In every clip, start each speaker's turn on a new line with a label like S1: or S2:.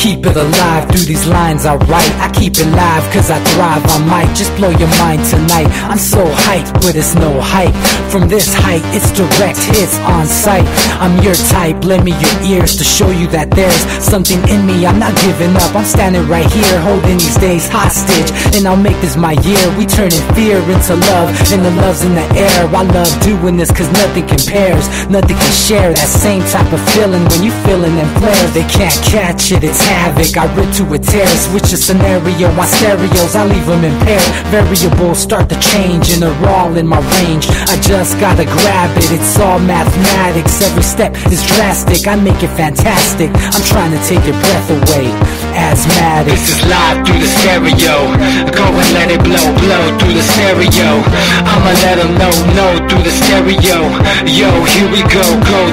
S1: keep it alive through these lines I write. I keep it live cause I thrive. I might just blow your mind tonight. I'm so hyped, but it's no hype. From this height, it's direct hits on sight. I'm your type, lend me your ears to show you that there's something in me. I'm not giving up, I'm standing right here, holding these days hostage. And I'll make this my year. We turning fear into love, and the love's in the air. I love doing this cause nothing compares. Nothing can share that same type of feeling when you feeling them flares. They can't catch it, it's havoc. I rip to a tear, switch a scenario. My stereos, I leave them impaired. Variables start to change and they're all in my range. I just gotta grab it, it's all mathematics. Every step is drastic, I make it fantastic. I'm trying to take your breath away. Asthmatic.
S2: This is live through the stereo. Go and let it blow, blow through the stereo. I'ma let them know through the stereo. Yo, here we go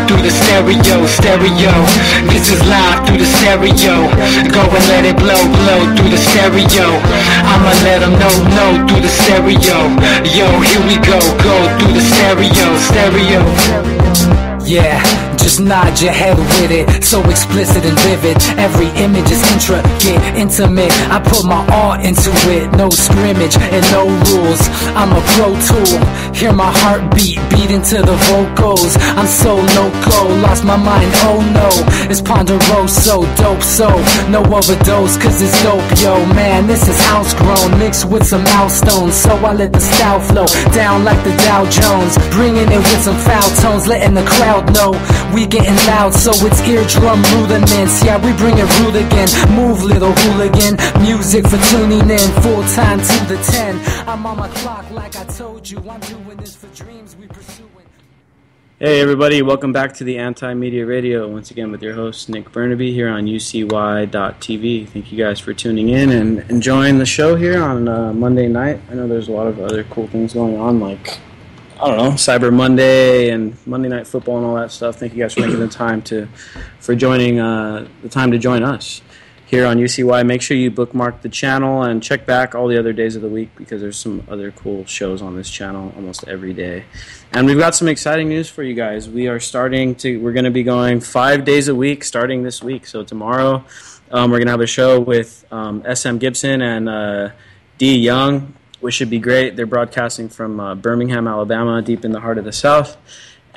S2: through the stereo, stereo. This is live through the stereo. Go and let it blow, blow through the stereo. I'ma let them know through the stereo. Yo, here we go through the stereo, stereo.
S1: Yeah, just nod your head with it. So explicit and vivid. Every image is intricate, intimate. I put my all into it. No scrimmage and no rules. I'm a pro tool. Hear my heartbeat beat into the vocals. I'm so loco, lost my mind, oh no. It's ponderoso, dope, so no overdose, cause it's dope, yo. Man, this is house grown, mixed with some milestones. So I let the style flow down like the Dow Jones. Bringing it with some foul tones, letting the crowd know we getting loud, so it's eardrum rudiments. Yeah, we bring it rude again. Move, little hooligan. Music for tuning in, full time to the 10. I'm on my clock like I told you. I'm doing this for dreams we pursuing.
S3: Hey everybody, welcome back to the Anti-Media Radio. Once again with your host Nick Burnaby here on UCY.TV. Thank you guys for tuning in and enjoying the show here on Monday night. I know there's a lot of other cool things going on, like I don't know, Cyber Monday and Monday Night Football and all that stuff. Thank you guys for making the time to join us here on UCY. Make sure you bookmark the channel and check back all the other days of the week because there's some other cool shows on this channel almost every day. And we've got some exciting news for you guys. We're going to be going 5 days a week starting this week. So tomorrow we're going to have a show with SM Gibson and D. Young, which should be great. They're broadcasting from Birmingham, Alabama, deep in the heart of the South.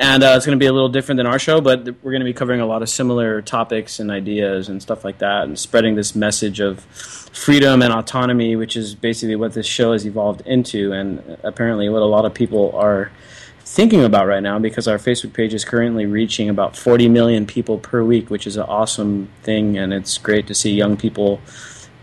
S3: And it's going to be a little different than our show, but we're going to be covering a lot of similar topics and ideas and stuff like that, and spreading this message of freedom and autonomy, which is basically what this show has evolved into, and apparently what a lot of people are thinking about right now, because our Facebook page is currently reaching about 40 million people per week, which is an awesome thing, and it's great to see young people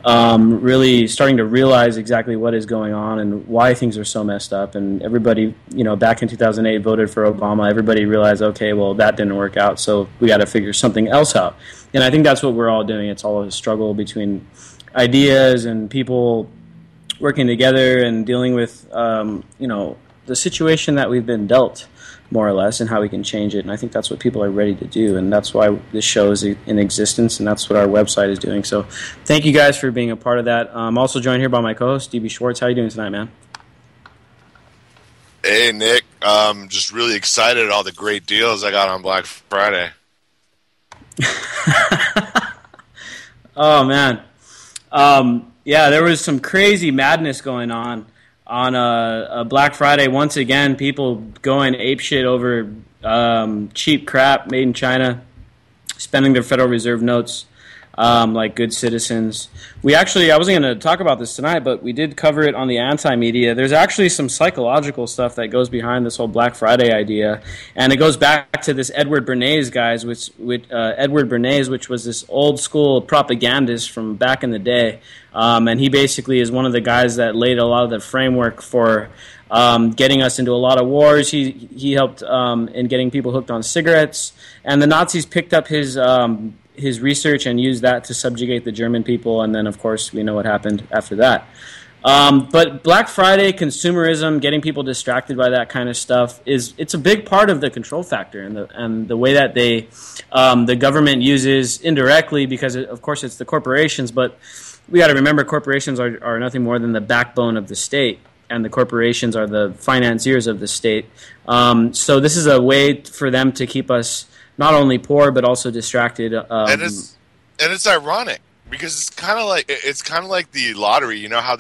S3: really starting to realize exactly what is going on and why things are so messed up. And everybody, back in 2008 voted for Obama. Everybody realized, okay, well, that didn't work out, so we got to figure something else out. And I think that's what we're all doing. It's all a struggle between ideas and people working together and dealing with, the situation that we've been dealt, more or less, and how we can change it. And I think that's what people are ready to do, and that's why this show is in existence, and that's what our website is doing. So thank you guys for being a part of that. I'm also joined here by my co-host, DB Schwartz. How are you doing tonight, man?
S4: Hey, Nick. Just really excited at all the great deals I got on Black Friday.
S3: Oh, man. Yeah, there was some crazy madness going on a Black Friday. Once again, people going apeshit over cheap crap made in China, spending their Federal Reserve notes like good citizens. I wasn't going to talk about this tonight, but we did cover it on the Anti-Media. There's actually some psychological stuff that goes behind this whole Black Friday idea, and it goes back to this Edward Bernays guys, which was this old school propagandist from back in the day. And he basically is one of the guys that laid a lot of the framework for getting us into a lot of wars. He helped in getting people hooked on cigarettes, and the Nazis picked up his research and used that to subjugate the German people, and then, of course, we know what happened after that. But Black Friday, consumerism, getting people distracted by that kind of stuff, it's a big part of the control factor and the way that the government uses indirectly, because, of course, it's the corporations, but we got to remember corporations are nothing more than the backbone of the state, and the corporations are the financiers of the state. So this is a way for them to keep us not only poor but also distracted.
S4: And it's ironic because it's kind of like the lottery. You know how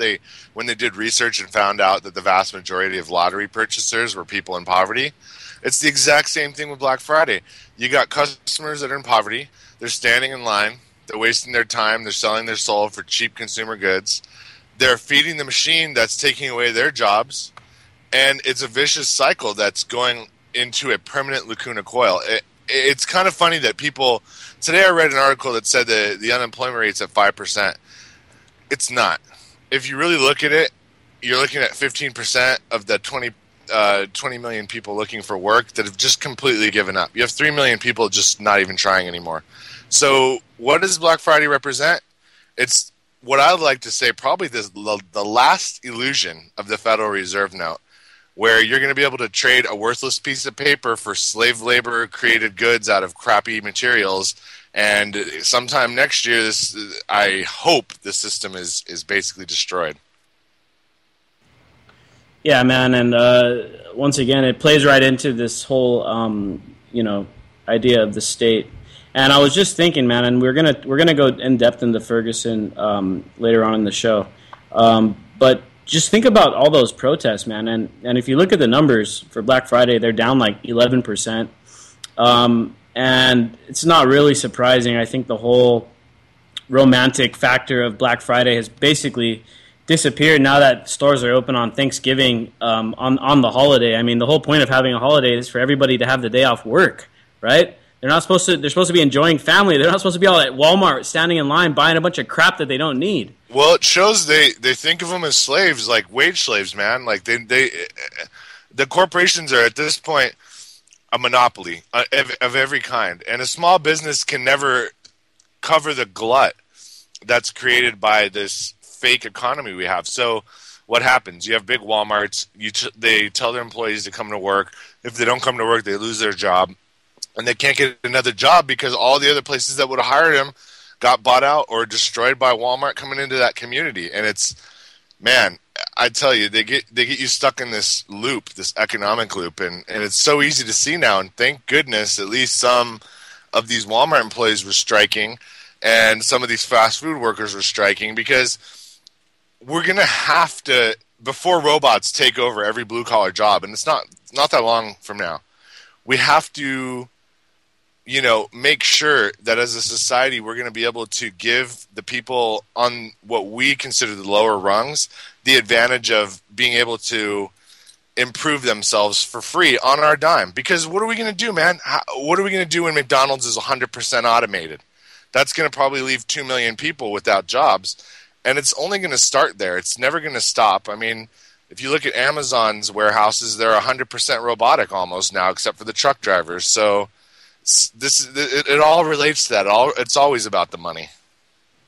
S4: when they did research and found out that the vast majority of lottery purchasers were people in poverty. It's the exact same thing with Black Friday. You got customers that are in poverty. They're standing in line. They're wasting their time. They're selling their soul for cheap consumer goods. They're feeding the machine that's taking away their jobs. And it's a vicious cycle that's going into a permanent lacuna coil. It's kind of funny that people... Today I read an article that said that the unemployment rate's at 5%. It's not. If you really look at it, you're looking at 15% of the 20 million people looking for work that have just completely given up. You have 3 million people just not even trying anymore. So what does Black Friday represent? It's what I would like to say probably the last illusion of the Federal Reserve note, where you're going to be able to trade a worthless piece of paper for slave labor created goods out of crappy materials. And sometime next year, I hope the system is basically destroyed.
S3: Yeah, man, and once again, it plays right into this whole, idea of the state. And I was just thinking, man, and we're gonna go in depth into Ferguson later on in the show, but just think about all those protests, man. And if you look at the numbers for Black Friday, they're down like 11%. And it's not really surprising. I think the whole romantic factor of Black Friday has basically disappeared now that stores are open on Thanksgiving on the holiday. I mean, the whole point of having a holiday is for everybody to have the day off work, right? They're supposed to be enjoying family. They're not supposed to be all at Walmart standing in line buying a bunch of crap that they don't need.
S4: Well, it shows they think of them as slaves, like wage slaves, man. Like the corporations are at this point a monopoly of every kind, and a small business can never cover the glut that's created by this fake economy we have. So what happens? You have big Walmarts. They tell their employees to come to work. If they don't come to work, they lose their job, and they can't get another job because all the other places that would have hired them got bought out or destroyed by Walmart coming into that community. And it's, man, I tell you, they get you stuck in this loop, this economic loop, and it's so easy to see now. And thank goodness at least some of these Walmart employees were striking and some of these fast food workers were striking, because we're going to have to, before robots take over every blue-collar job, and it's not that long from now, we have to make sure that as a society we're going to be able to give the people on what we consider the lower rungs the advantage of being able to improve themselves for free on our dime. Because what are we going to do, man? What are we going to do when McDonald's is 100% automated? That's going to probably leave 2 million people without jobs. And it's only going to start there. It's never going to stop. I mean, if you look at Amazon's warehouses, they're 100% robotic almost now, except for the truck drivers. So it all relates to that. It's always about the money.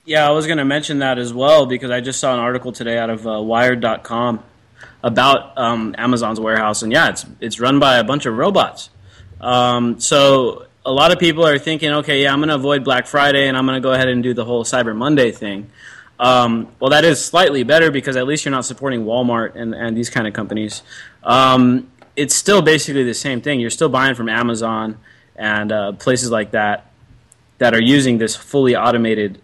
S3: Yeah, I was going to mention that as well, because I just saw an article today out of Wired.com about Amazon's warehouse, and yeah, it's run by a bunch of robots. So a lot of people are thinking, okay, yeah, I'm going to avoid Black Friday, and I'm going to go ahead and do the whole Cyber Monday thing. Well, that is slightly better, because at least you're not supporting Walmart and these kind of companies. It's still basically the same thing. You're still buying from Amazon and places like that are using this fully automated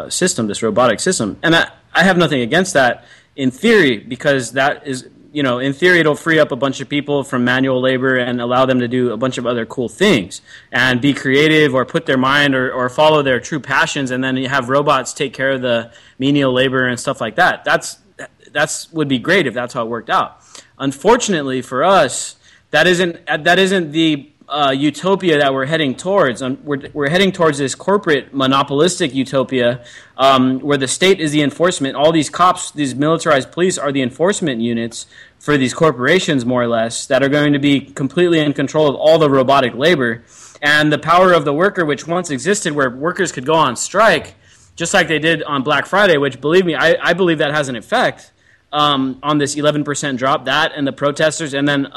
S3: system, this robotic system. And I have nothing against that in theory, because that is, in theory it'll free up a bunch of people from manual labor and allow them to do a bunch of other cool things and be creative or put their mind or follow their true passions, and then you have robots take care of the menial labor and stuff like that. That's would be great if that's how it worked out. Unfortunately for us, that isn't the utopia that we're heading towards. We're heading towards this corporate monopolistic utopia where the state is the enforcement. All these cops, these militarized police are the enforcement units for these corporations, more or less, that are going to be completely in control of all the robotic labor. And the power of the worker, which once existed where workers could go on strike, just like they did on Black Friday, which, believe me, I believe that has an effect on this 11% drop, that and the protesters. And then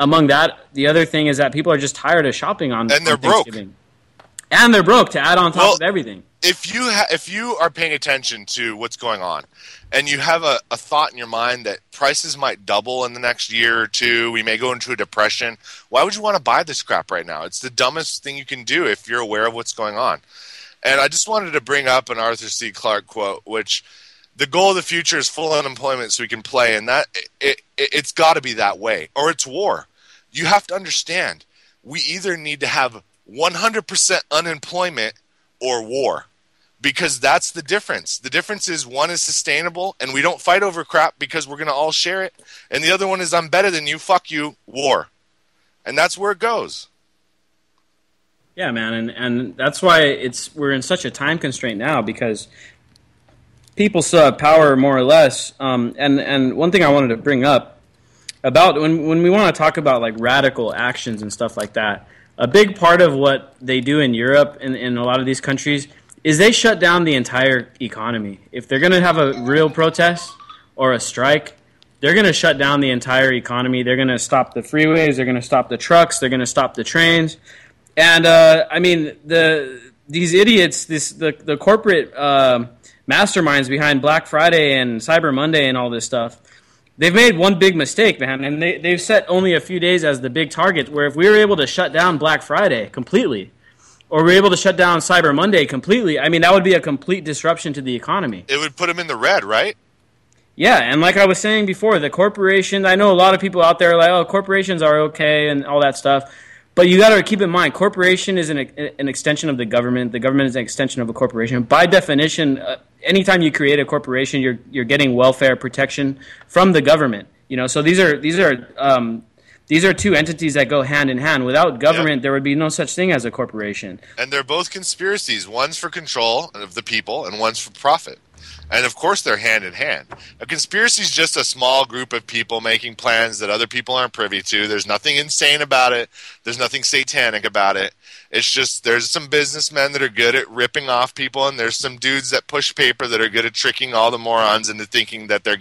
S3: among that, the other thing is that people are just tired of shopping on
S4: and they're
S3: broke. And they're broke, to add on top of everything.
S4: If you are paying attention to what's going on, and you have a thought in your mind that prices might double in the next year or two, we may go into a depression, why would you want to buy this crap right now? It's the dumbest thing you can do if you're aware of what's going on. And I just wanted to bring up an Arthur C. Clarke quote, which the goal of the future is full unemployment so we can play, and that it's got to be that way, or it's war. You have to understand, we either need to have 100% unemployment or war, because that's the difference. The difference is one is sustainable, and we don't fight over crap because we're going to all share it, and the other one is I'm better than you, fuck you, war. And that's where it goes.
S3: Yeah, man, and that's why we're in such a time constraint now, because people still have power, more or less. And one thing I wanted to bring up about when we want to talk about like radical actions and stuff like that, a big part of what they do in Europe and in a lot of these countries is they shut down the entire economy. If they're going to have a real protest or a strike, they're going to shut down the entire economy. They're going to stop the freeways. They're going to stop the trucks. They're going to stop the trains. And I mean, these idiots, the corporate masterminds behind Black Friday and Cyber Monday and all this stuff, they've made one big mistake, man, and they've set only a few days as the big target, where if we were able to shut down Black Friday completely, or we're able to shut down Cyber Monday completely, I mean, that would be a complete disruption to the economy.
S4: It would put them in the red, right?
S3: Yeah, and like I was saying before, the corporations, I know a lot of people out there are like, oh, corporations are okay and all that stuff. But you got to keep in mind, corporation is an extension of the government. The government is an extension of a corporation. By definition, anytime you create a corporation, you're getting welfare protection from the government. You know, so these are two entities that go hand in hand. Without government, there would be no such thing as a corporation.
S4: And they're both conspiracies. One's for control of the people, and one's for profit. And of course they're hand in hand. A conspiracy is just a small group of people making plans that other people aren't privy to. There's nothing insane about it. There's nothing satanic about it. It's just there's some businessmen that are good at ripping off people, and there's some dudes that push paper that are good at tricking all the morons into thinking that they're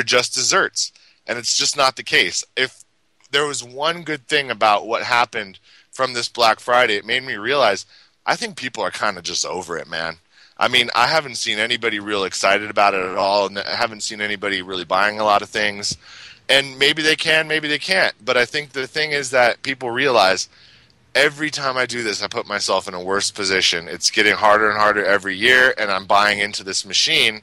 S4: just desserts. And it's just not the case. If there was one good thing about what happened from this Black Friday, it made me realize I think people are kind of just over it, man. I mean, I haven't seen anybody real excited about it at all, and I haven't seen anybody really buying a lot of things. And maybe they can, maybe they can't. But I think the thing is that people realize every time I do this, I put myself in a worse position. It's getting harder and harder every year, and I'm buying into this machine,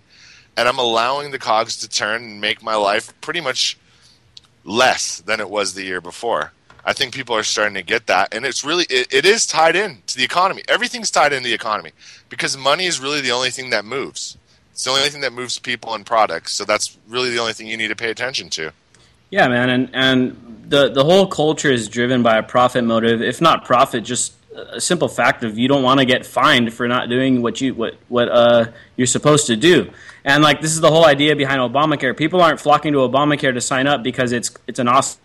S4: and I'm allowing the cogs to turn and make my life pretty much less than it was the year before. I think people are starting to get that, and it's really it is tied in to the economy. Everything's tied into the economy because money is really the only thing that moves. It's the only thing that moves people and products. So that's really the only thing you need to pay attention to. Yeah, man, and the whole culture is driven by a profit motive. If not profit, just a simple fact of you don't want to get fined for not doing what you're supposed to do. And like this is the whole idea behind Obamacare. People aren't flocking to Obamacare to sign up because it's an awesome.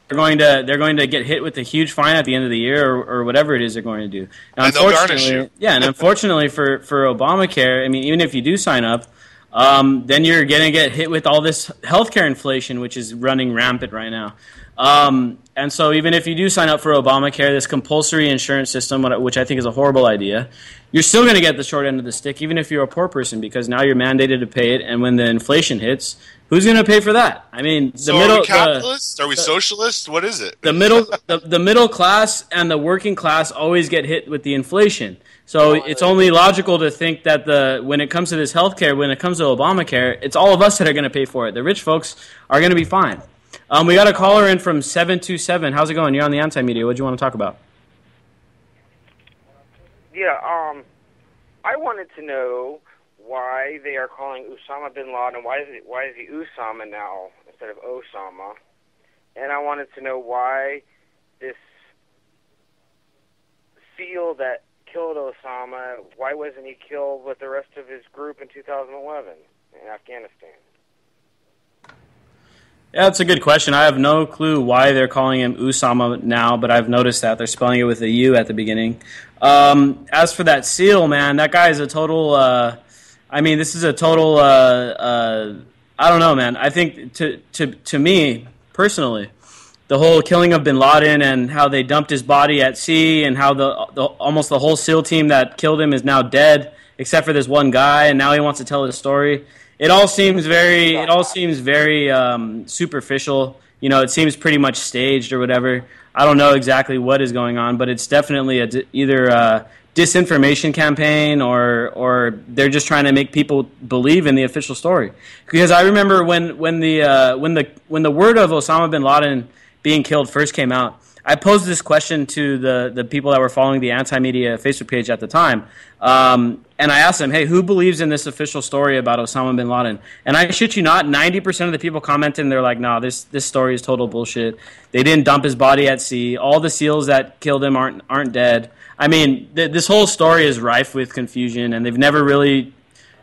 S4: They're going to get hit with a huge fine at the end of the year or whatever it is they're going to do. Now, and they'll garnish you.
S3: Yeah, and unfortunately for Obamacare, I mean, even if you do sign up, then you're going to get hit with all this healthcare inflation, which is running rampant right now. And so even if you do sign up for Obamacare, this compulsory insurance system, which I think is a horrible idea, you're still going to get the short end of the stick, even if you're a poor person, because now you're mandated to pay it, and when the inflation hits, who's going to pay for that? I mean,
S4: are we capitalists? Are we socialists? What is it?
S3: The middle class and the working class always get hit with the inflation. So it's only logical to think that when it comes to this healthcare, when it comes to Obamacare, it's all of us that are going to pay for it. The rich folks are going to be fine. We got a caller in from 727. How's it going? You're on the Anti-Media. What do you want to talk about?
S5: Yeah, I wanted to know why they are calling Osama bin Laden. Why is he Osama now instead of Osama? And I wanted to know why this SEAL that killed Osama, why wasn't he killed with the rest of his group in 2011 in Afghanistan?
S3: Yeah, that's a good question. I have no clue why they're calling him Osama now, but I've noticed that they're spelling it with a U at the beginning. As for that SEAL, man, that guy is a total. This is a total. I don't know, man. I think to me personally, the whole killing of bin Laden and how they dumped his body at sea, and how almost the whole SEAL team that killed him is now dead, except for this one guy, and now he wants to tell his story. It all seems very superficial. it seems pretty much staged or whatever. I don't know exactly what is going on, but it's definitely either a disinformation campaign or they're just trying to make people believe in the official story. Because I remember when the word of Osama bin Laden being killed first came out, I posed this question to the people that were following the Anti-Media Facebook page at the time, and I asked them, hey, who believes in this official story about Osama bin Laden? And I shit you not, 90% of the people commented, and they're like, no, this story is total bullshit. They didn't dump his body at sea. All the SEALs that killed him aren't dead. I mean, this whole story is rife with confusion, and they've never really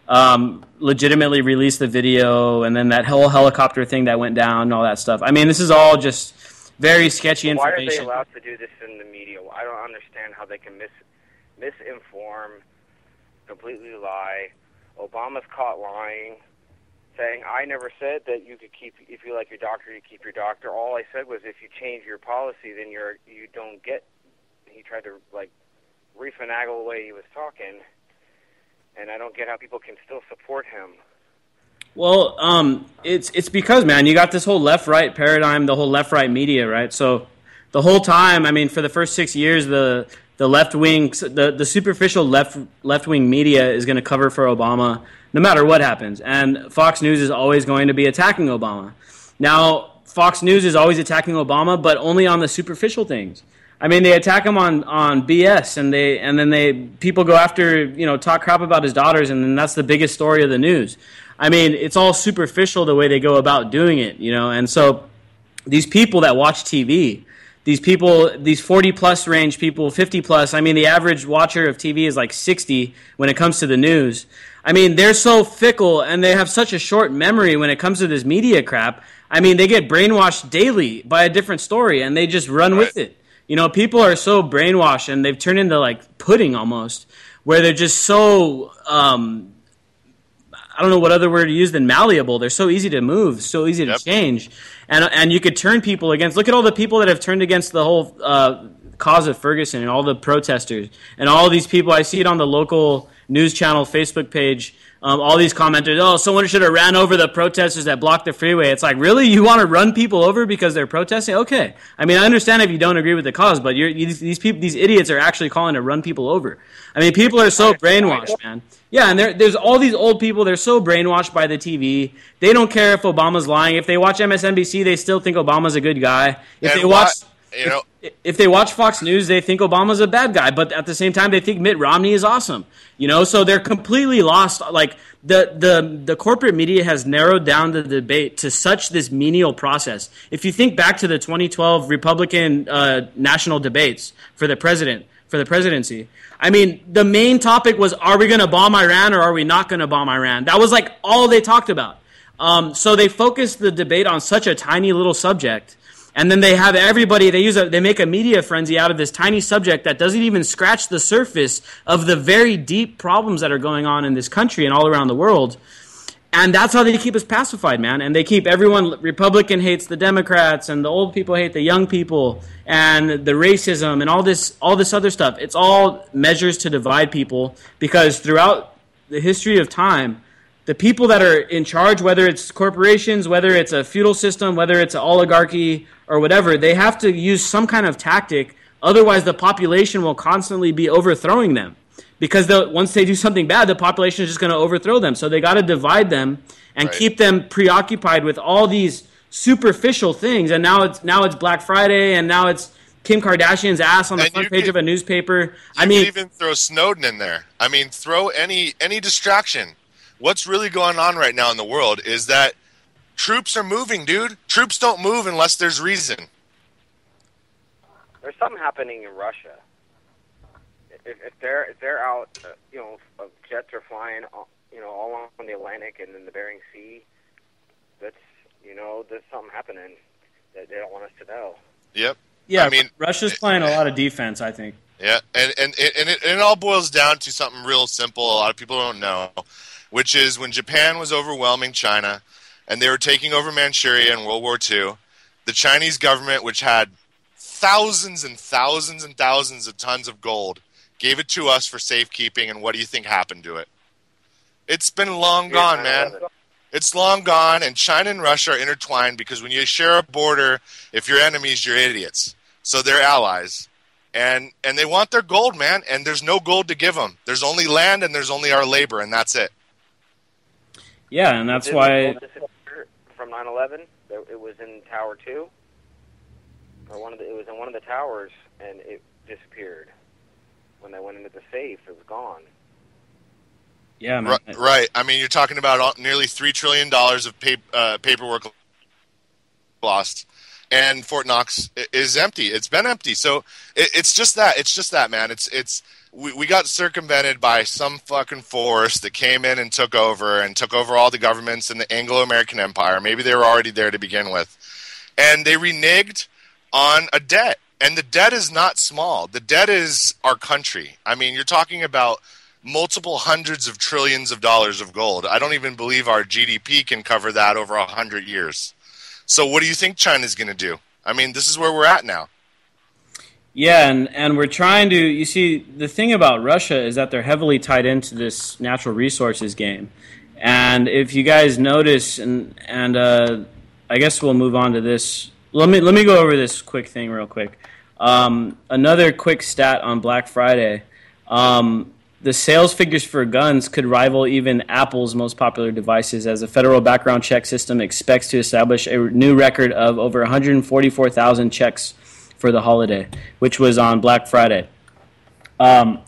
S3: legitimately released the video, and then that whole helicopter thing that went down and all that stuff. I mean, this is all just very sketchy information.
S5: Why are they allowed to do this in the media? I don't understand how they can misinform, completely lie. Obama's caught lying, saying, I never said that you could keep, if you like your doctor, you keep your doctor. All I said was if you change your policy, then you don't get. He tried to, refinagle the way he was talking, and I don't get how people can still support him.
S3: Well, it's because, man, you got this whole left-right paradigm, the whole left-right media, right? So the whole time, I mean, for the first 6 years, the left-wing, the superficial left-wing media is going to cover for Obama no matter what happens. And Fox News is always going to be attacking Obama. Now, Fox News is always attacking Obama, but only on the superficial things. I mean, they attack him on BS, and then people go after, talk crap about his daughters, and then that's the biggest story of the news. I mean, it's all superficial the way they go about doing it, and so these people that watch TV, these 40-plus range people, 50-plus, I mean, the average watcher of TV is like 60 when it comes to the news. I mean, they're so fickle, and they have such a short memory when it comes to this media crap. I mean, they get brainwashed daily by a different story, and they just run with it. People are so brainwashed, and they've turned into pudding almost, where they're just so, I don't know what other word to use than malleable. They're so easy to move, so easy to change. And you could turn people against, look at all the people that have turned against the whole cause of Ferguson and all the protesters and all these people. I see it on the local news channel Facebook page. All these commenters, someone should have ran over the protesters that blocked the freeway. It's like, really? You want to run people over because they're protesting? Okay. I mean, I understand if you don't agree with the cause, but these idiots are actually calling to run people over. I mean, people are so brainwashed, man. Yeah, and there's all these old people. They're so brainwashed by the TV. They don't care if Obama's lying. If they watch MSNBC, they still think Obama's a good guy. If they watch Fox News, they think Obama's a bad guy. But at the same time, they think Mitt Romney is awesome. So they're completely lost. Like the corporate media has narrowed down the debate to such this menial process. If you think back to the 2012 Republican national debates for the presidency, I mean, the main topic was, are we going to bomb Iran or are we not going to bomb Iran? That was all they talked about. So they focused the debate on such a tiny little subject, and then they have everybody, they make a media frenzy out of this tiny subject that doesn't even scratch the surface of the very deep problems that are going on in this country and all around the world. And that's how they keep us pacified, man. And they keep everyone, Republican hates the Democrats, and the old people hate the young people, and the racism, and all this other stuff. It's all measures to divide people, because throughout the history of time, the people that are in charge, whether it's corporations, whether it's a feudal system, whether it's an oligarchy or whatever, they have to use some kind of tactic. Otherwise, the population will constantly be overthrowing them. Because once they do something bad, the population is just going to overthrow them. So they got to divide them and keep them preoccupied with all these superficial things. And now it's Black Friday, and now it's Kim Kardashian's ass on the front page of a newspaper. I mean,
S4: even throw Snowden in there. I mean, throw any distraction. What's really going on right now in the world is that troops are moving, dude. Troops don't move unless there's reason.
S5: There's something happening in Russia. If they're out, jets are flying, all along the Atlantic and in the Bering Sea, there's something happening that they don't want us to know.
S4: Yep.
S3: Yeah, I mean, Russia's playing a lot of defense, I think.
S4: Yeah, and it all boils down to something real simple. A lot of people don't know, which is when Japan was overwhelming China, and they were taking over Manchuria in World War II, the Chinese government, which had thousands and thousands and thousands of tons of gold, gave it to us for safekeeping, and what do you think happened to it? It's been long gone, man. It's long gone, and China and Russia are intertwined because when you share a border, if you're enemies, you're idiots. So they're allies. And they want their gold, man, and there's no gold to give them. There's only land and there's only our labor, and that's it.
S3: Yeah, and that's why...
S5: From 9/11, it was in Tower 2, or it was in one of the towers, and it disappeared. When they went into the safe, it was gone.
S3: Yeah, man.
S4: Right. I mean, you're talking about nearly $3 trillion of paperwork lost, and Fort Knox is empty. It's been empty. So it's just that. It's just that, man. We got circumvented by some fucking force that came in and took over all the governments in the Anglo-American Empire. Maybe they were already there to begin with. And they reneged on a debt. And the debt is not small. The debt is our country. I mean, you're talking about multiple hundreds of trillions of dollars of gold. I don't even believe our GDP can cover that over 100 years. So what do you think China's going to do? I mean, this is where we're at now.
S3: Yeah, and we're trying to, you see, the thing about Russia is that they're heavily tied into this natural resources game. And if you guys notice, and I guess we'll move on to this. Let me go over this quick thing real quick. Another quick stat on Black Friday. The sales figures for guns could rival even Apple's most popular devices, as a federal background check system expects to establish a new record of over 144,000 checks for the holiday, which was on Black Friday.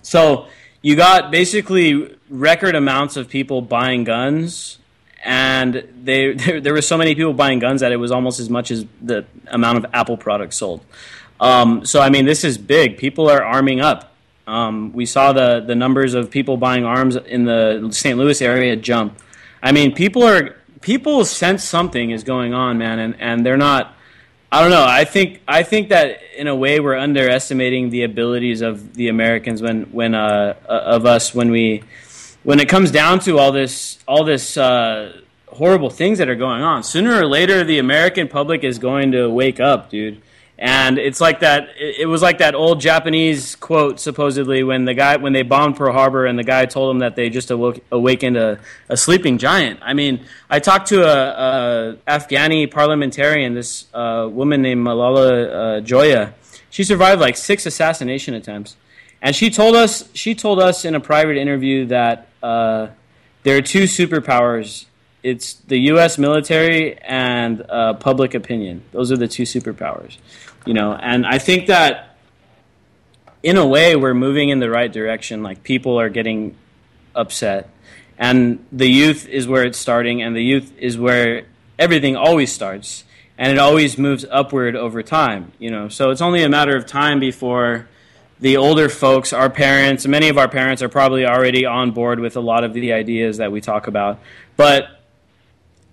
S3: So you got basically record amounts of people buying guns, and there were so many people buying guns that it was almost as much as the amount of Apple products sold. So, I mean, this is big. People are arming up. We saw the numbers of people buying arms in the St. Louis area jump. I mean, people sense something is going on, man, and they're not. I don't know. I think that in a way we're underestimating the abilities of the Americans when it comes down to all this horrible things that are going on. Sooner or later, the American public is going to wake up, dude. And it's like that. It was like that old Japanese quote, supposedly, when they bombed Pearl Harbor, and the guy told them that they just awakened a sleeping giant. I mean, I talked to a Afghani parliamentarian, this woman named Malala Joya. She survived like 6 assassination attempts, and she told us in a private interview that there are 2 superpowers. It's the U.S. military and public opinion. Those are the 2 superpowers, And I think that, in a way, we're moving in the right direction. Like, people are getting upset, and the youth is where it's starting, and the youth is where everything always starts, and it always moves upward over time. So it's only a matter of time before the older folks, our parents, many of our parents are probably already on board with a lot of the ideas that we talk about, but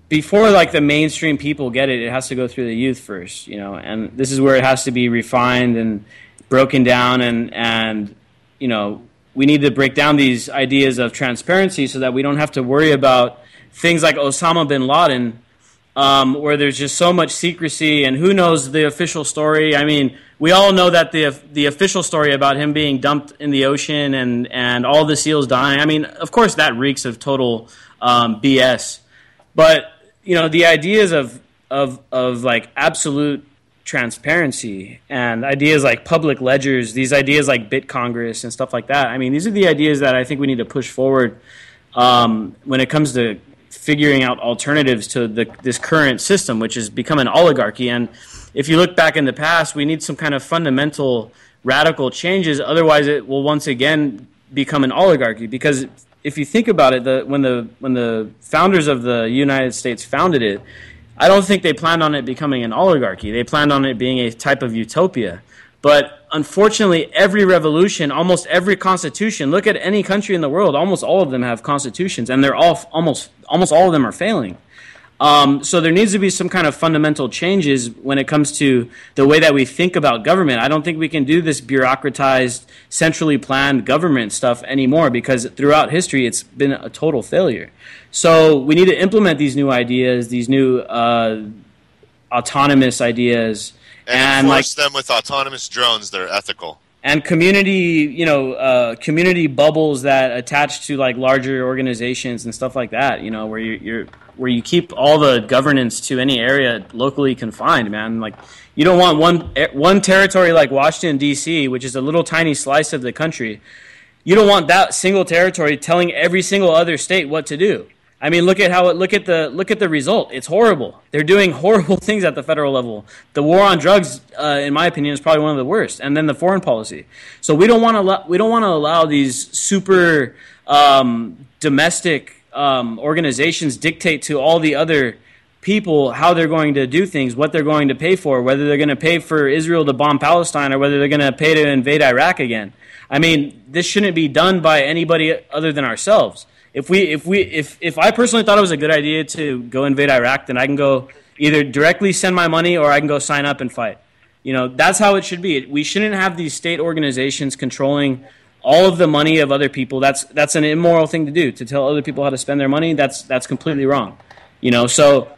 S3: before like the mainstream people get it, it has to go through the youth first, and this is where it has to be refined and broken down, and we need to break down these ideas of transparency so that we don't have to worry about things like Osama bin Laden, where there's just so much secrecy, and who knows the official story. I mean, we all know that the official story about him being dumped in the ocean and all the SEALs dying, I mean, of course that reeks of total BS. But the ideas of like absolute transparency and ideas like public ledgers, these ideas like BitCongress and stuff like that. I mean, these are the ideas that I think we need to push forward when it comes to figuring out alternatives to this current system, which has become an oligarchy. And if you look back in the past, we need some kind of fundamental radical changes. Otherwise, it will once again become an oligarchy. Because if you think about it, when the founders of the United States founded it, I don't think they planned on it becoming an oligarchy. They planned on it being a type of utopia. But unfortunately, every revolution, almost every constitution, look at any country in the world, almost all of them have constitutions, and they're all almost all of them are failing. So there needs to be some kind of fundamental changes when it comes to the way that we think about government. I don't think we can do this bureaucratized, centrally planned government stuff anymore, because throughout history it's been a total failure. So we need to implement these new ideas, these new autonomous ideas.
S4: And enforce them with autonomous drones that are ethical.
S3: and community bubbles that attach to like larger organizations and stuff like that. Where where you keep all the governance to any area locally confined, man. Like you don't want one territory like Washington D.C., which is a little tiny slice of the country. You don't want that single territory telling every single other state what to do. I mean, look at the result. It's horrible. They're doing horrible things at the federal level. The war on drugs, in my opinion, is probably one of the worst. And then the foreign policy. So we don't want to allow these super domestic organizations dictate to all the other people how they're going to do things, what they're going to pay for, whether they're going to pay for Israel to bomb Palestine or whether they're going to pay to invade Iraq again. I mean, this shouldn't be done by anybody other than ourselves. If I personally thought it was a good idea to go invade Iraq, then I can go either directly send my money or I can go sign up and fight. That's how it should be. We shouldn't have these state organizations controlling all of the money of other people. That's an immoral thing to do, to tell other people how to spend their money. That's completely wrong. So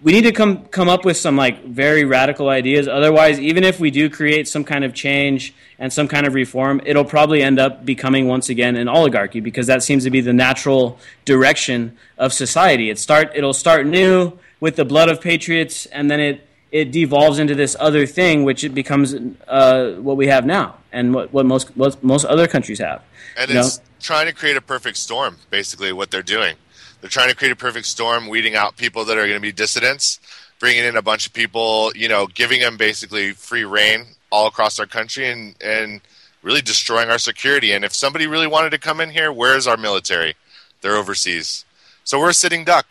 S3: we need to come up with some like very radical ideas. Otherwise, even if we do create some kind of change and some kind of reform, it'll probably end up becoming once again an oligarchy, because that seems to be the natural direction of society. It'll start new with the blood of patriots, and then it devolves into this other thing, which it becomes what we have now and what most other countries have.
S4: And it's trying to create a perfect storm, basically, what they're doing. They're trying to create a perfect storm, weeding out people that are going to be dissidents, bringing in a bunch of people, giving them basically free reign all across our country and really destroying our security. And if somebody really wanted to come in here, where's our military? They're overseas. So we're a sitting duck.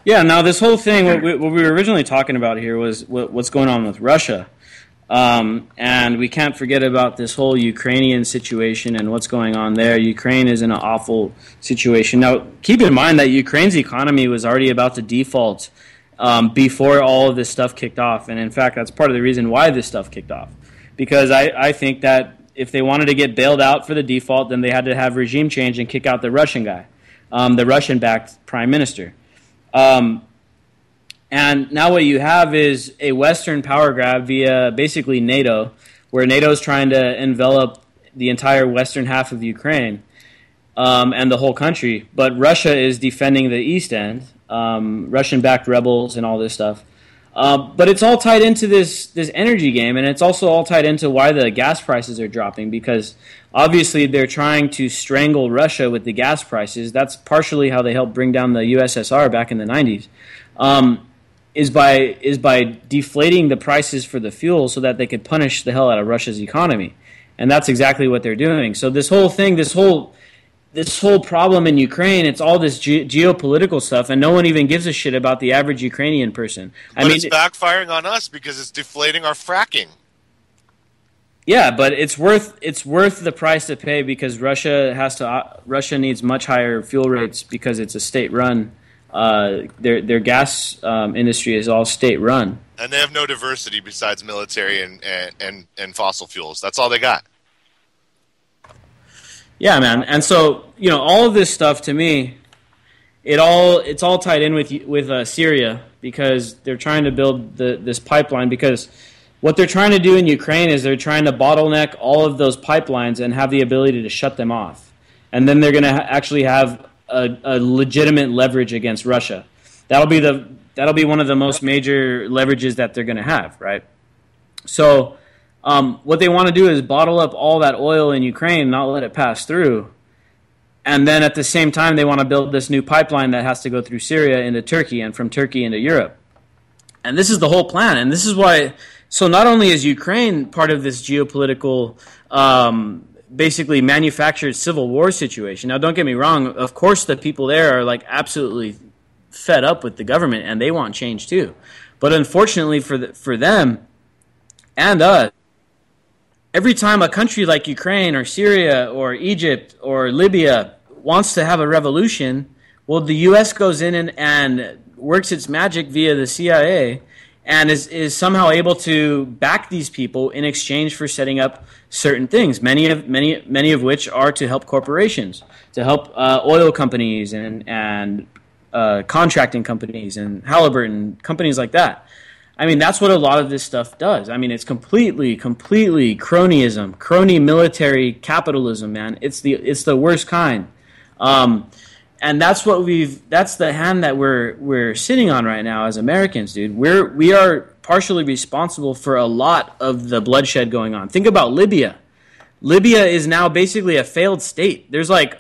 S3: Yeah, now this whole thing, what we were originally talking about here was what's going on with Russia. And we can't forget about this whole Ukrainian situation and what's going on there. Ukraine is in an awful situation. Now, keep in mind that Ukraine's economy was already about to default before all of this stuff kicked off. And in fact, that's part of the reason why this stuff kicked off. Because I think that if they wanted to get bailed out for the default, then they had to have regime change and kick out the Russian guy, the Russian-backed prime minister. And now what you have is a Western power grab via basically NATO, where NATO is trying to envelop the entire western half of Ukraine and the whole country. But Russia is defending the east end, Russian-backed rebels and all this stuff. But it's all tied into this energy game, and it's also all tied into why the gas prices are dropping, because obviously they're trying to strangle Russia with the gas prices. That's partially how they helped bring down the USSR back in the 90s. Is by deflating the prices for the fuel so that they could punish the hell out of Russia's economy. And that's exactly what they're doing. So this whole thing, this whole problem in Ukraine, it's all this geopolitical stuff, and no one even gives a shit about the average Ukrainian person.
S4: But it's backfiring on us because it's deflating our fracking.
S3: Yeah, but it's worth the price to pay, because Russia needs much higher fuel rates because it's a state-run. Their gas industry is all state-run,
S4: and they have no diversity besides military and fossil fuels. That's all they got.
S3: Yeah, man. And so all of this stuff, to me, it's all tied in with Syria, because they're trying to build this pipeline. Because what they're trying to do in Ukraine is they're trying to bottleneck all of those pipelines and have the ability to shut them off, and then they're going to actually have a legitimate leverage against Russia. That'll be one of the most major leverages that they're going to have, right? So what they want to do is bottle up all that oil in Ukraine, not let it pass through. And then at the same time, they want to build this new pipeline that has to go through Syria into Turkey and from Turkey into Europe. And this is the whole plan. And this is why, so not only is Ukraine part of this geopolitical basically manufactured civil war situation. Now, don't get me wrong. Of course, the people there are like absolutely fed up with the government, and they want change too. But unfortunately for them and us, every time a country like Ukraine or Syria or Egypt or Libya wants to have a revolution, well, the U.S. goes in and works its magic via the CIA and is somehow able to back these people in exchange for setting up certain things, many of which are to help corporations, to help oil companies and contracting companies and Halliburton, companies like that. I mean, that's what a lot of this stuff does. I mean, it's completely cronyism, crony military capitalism, man. It's the worst kind. And that's the hand that we're sitting on right now as Americans, dude. We are partially responsible for a lot of the bloodshed going on. Think about Libya. Libya is now basically a failed state. There's like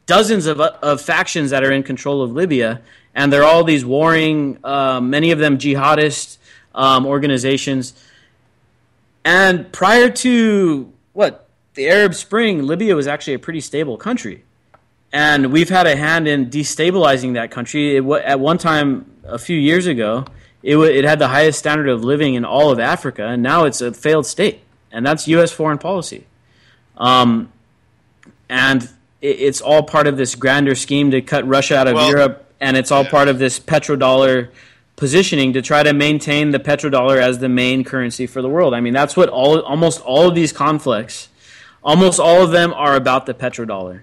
S3: dozens of factions that are in control of Libya, and they're all these warring, many of them jihadist organizations. And prior to the Arab Spring, Libya was actually a pretty stable country. And we've had a hand in destabilizing that country. At one time, a few years ago, it had the highest standard of living in all of Africa, and now it's a failed state. And that's U.S. foreign policy. And it's all part of this grander scheme to cut Russia out of Europe, and it's all part of this petrodollar positioning to try to maintain the petrodollar as the main currency for the world. I mean, that's what almost all of these conflicts, almost all of them are about the petrodollar.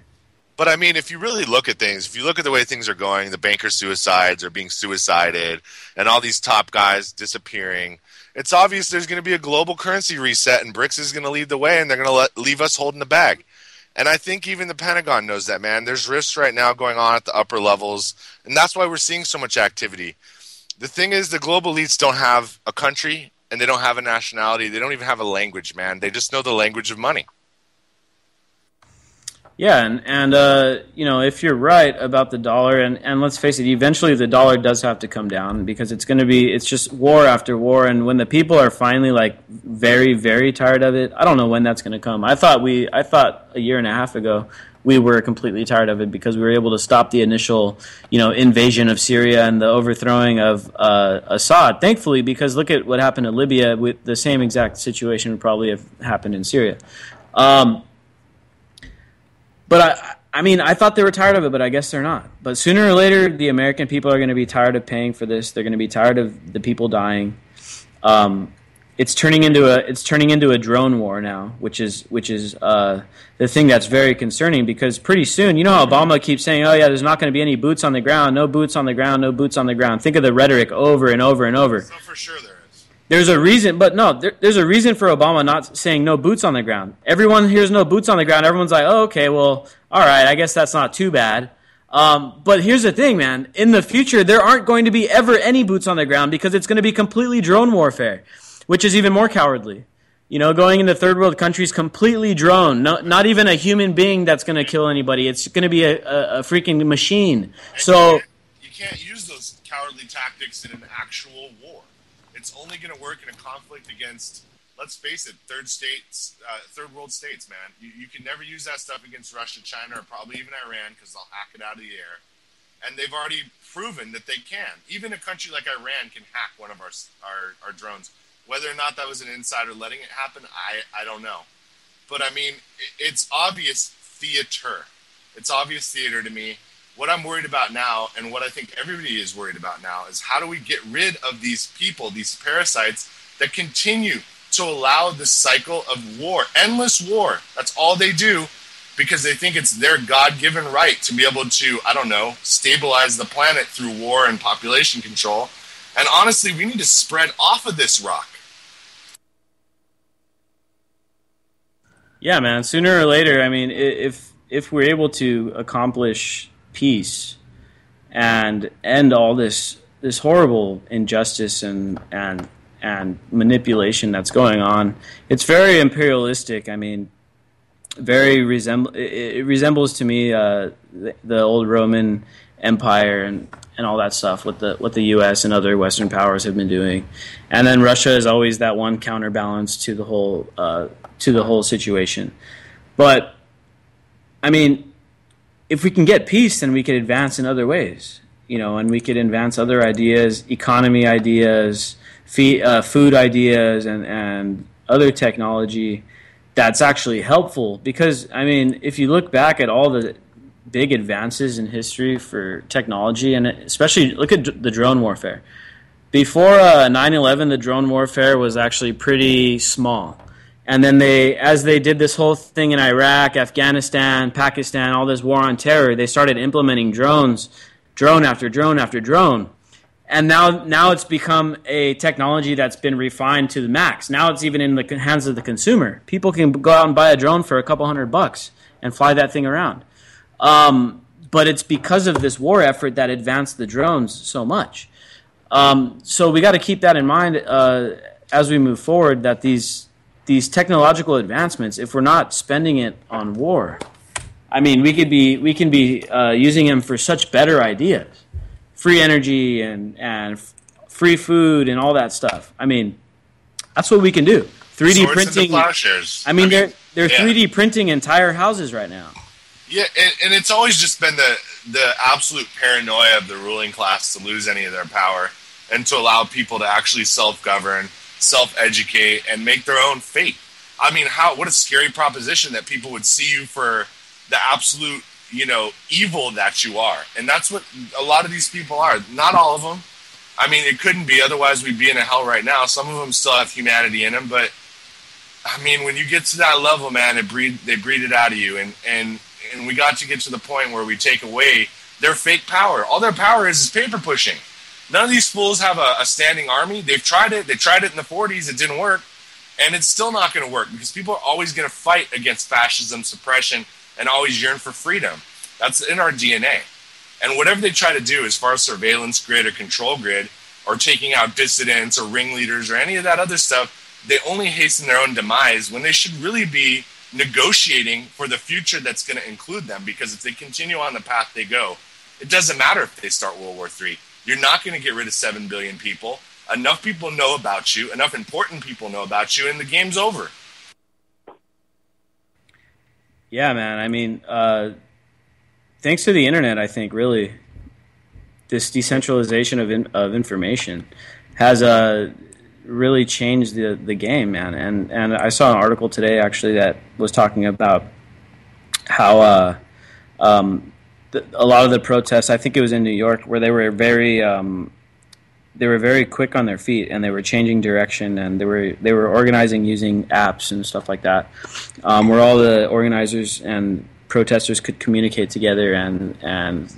S4: But I mean, if you really look at things, if you look at the way things are going, the banker suicides are being suicided, and all these top guys disappearing, it's obvious there's going to be a global currency reset, and BRICS is going to lead the way, and they're going to leave us holding the bag. And I think even the Pentagon knows that, man. There's risks right now going on at the upper levels, and that's why we're seeing so much activity. The thing is, the global elites don't have a country, and they don't have a nationality. They don't even have a language, man. They just know the language of money.
S3: Yeah, and if you're right about the dollar, and let's face it, eventually the dollar does have to come down because it's just war after war, and when the people are finally like very, very tired of it, I don't know when that's going to come. I thought a year and a half ago we were completely tired of it because we were able to stop the initial, invasion of Syria and the overthrowing of Assad. Thankfully, because look at what happened to Libya. With the same exact situation would probably have happened in Syria. But I thought they were tired of it, but I guess they're not. But sooner or later, the American people are going to be tired of paying for this. They're going to be tired of the people dying. It's turning into a drone war now, which is the thing that's very concerning because pretty soon, you know how Obama keeps saying, "Oh yeah, there's not going to be any boots on the ground, no boots on the ground, no boots on the ground." Think of the rhetoric over and over and over.
S4: So for sure there is.
S3: There's a reason, but no, there's a reason for Obama not saying no boots on the ground. Everyone hears no boots on the ground. Everyone's like, oh, okay, well, all right, I guess that's not too bad. But here's the thing, man. In the future, there aren't going to be ever any boots on the ground because it's going to be completely drone warfare, which is even more cowardly. Going into third world countries, completely drone. Not even a human being that's going to kill anybody. It's going to be a freaking machine.
S4: So you can't use those cowardly tactics in an actual war. It's only going to work in a conflict against, let's face it, third world states, man. You can never use that stuff against Russia, China, or probably even Iran because they'll hack it out of the air. And they've already proven that they can. Even a country like Iran can hack one of our drones. Whether or not that was an insider letting it happen, I don't know. But I mean, it's obvious theater. It's obvious theater to me. What I'm worried about now, and what I think everybody is worried about now, is how do we get rid of these people, these parasites, that continue to allow this cycle of war, endless war. That's all they do because they think it's their God-given right to be able to, stabilize the planet through war and population control. And honestly, we need to spread off of this rock.
S3: Yeah, man. Sooner or later, I mean, if we're able to accomplish peace and end all this horrible injustice and manipulation that's going on, it's very imperialistic. I mean, it resembles to me the old Roman Empire and all that stuff, what the U.S. and other Western powers have been doing, and then Russia is always that one counterbalance to the whole situation. But I mean, if we can get peace, then we could advance in other ways, and we could advance other ideas, economy ideas, food ideas, and other technology that's actually helpful. Because I mean, if you look back at all the big advances in history for technology, and especially look at the drone warfare. Before 9/11, the drone warfare was actually pretty small. And then as they did this whole thing in Iraq, Afghanistan, Pakistan, all this war on terror, they started implementing drone after drone after drone. And now it's become a technology that's been refined to the max. Now it's even in the hands of the consumer. People can go out and buy a drone for a couple $100 and fly that thing around. But it's because of this war effort that advanced the drones so much. So we got to keep that in mind as we move forward, that these technological advancements, if we're not spending it on war, I mean, we can be using them for such better ideas. Free energy and free food and all that stuff. I mean, that's what we can do. 3D printing. I mean, they're 3D printing entire houses right now.
S4: Yeah, and it's always just been the absolute paranoia of the ruling class to lose any of their power and to allow people to actually self-govern, self-educate, and make their own fate. I mean, what a scary proposition that people would see you for the absolute, evil that you are. And that's what a lot of these people are. Not all of them. I mean, it couldn't be. Otherwise, we'd be in a hell right now. Some of them still have humanity in them. But, I mean, when you get to that level, man, they breed it out of you. And we got to get to the point where we take away their fake power. All their power is paper pushing. None of these fools have a standing army. They've tried it. They tried it in the 40s. It didn't work. And it's still not going to work because people are always going to fight against fascism, suppression, and always yearn for freedom. That's in our DNA. And whatever they try to do as far as surveillance grid or control grid or taking out dissidents or ringleaders or any of that other stuff, they only hasten their own demise when they should really be negotiating for the future that's going to include them. Because if they continue on the path they go, it doesn't matter if they start World War III. You're not going to get rid of 7 billion people. Enough people know about you, enough important people know about you, and the game's over.
S3: Yeah, man. I mean, thanks to the internet, I think, really, this decentralization of information has really changed the game, man. And I saw an article today, actually, that was talking about how a lot of the protests, I think it was in New York, where they were very quick on their feet, and they were changing direction, and they were organizing using apps and stuff like that, where all the organizers and protesters could communicate together and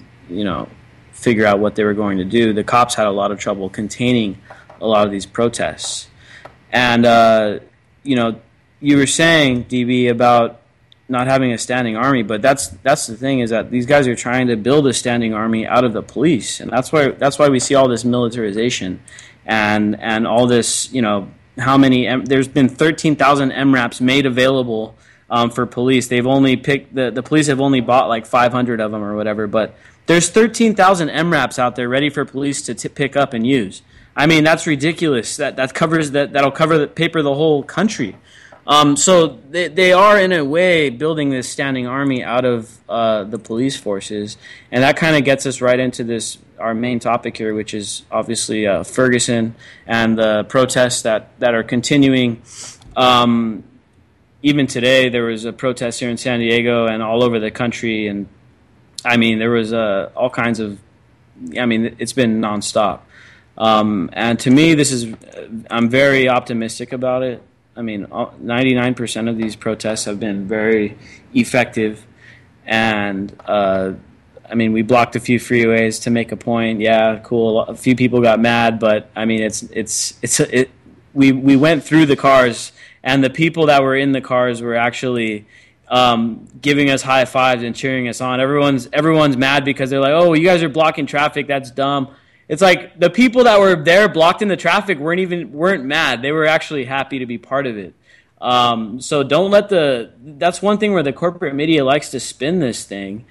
S3: figure out what they were going to do. The cops had a lot of trouble containing a lot of these protests, and you were saying, DB, about not having a standing army, but that's the thing, is that these guys are trying to build a standing army out of the police, and that's why we see all this militarization and all this, how many there's been 13,000 MRAPs made available for police. They've only picked the police have only bought like 500 of them or whatever, but there's 13,000 MRAPs out there ready for police to pick up and use. I mean, that's ridiculous. That'll cover the whole country. So they are, in a way, building this standing army out of the police forces, and that kind of gets us right into our main topic here, which is obviously Ferguson and the protests that are continuing. Even today, there was a protest here in San Diego and all over the country, and I mean, there was all kinds of. I mean, it's been nonstop, and to me, I'm very optimistic about it. I mean, 99% of these protests have been very effective, and I mean, we blocked a few freeways to make a point. Yeah, cool. A few people got mad, but I mean, we went through the cars, and the people that were in the cars were actually giving us high fives and cheering us on. Everyone's mad because they're like, "Oh, you guys are blocking traffic. That's dumb." It's like the people that were there blocked in the traffic weren't mad. They were actually happy to be part of it. So don't let that's one thing where the corporate media likes to spin this thing,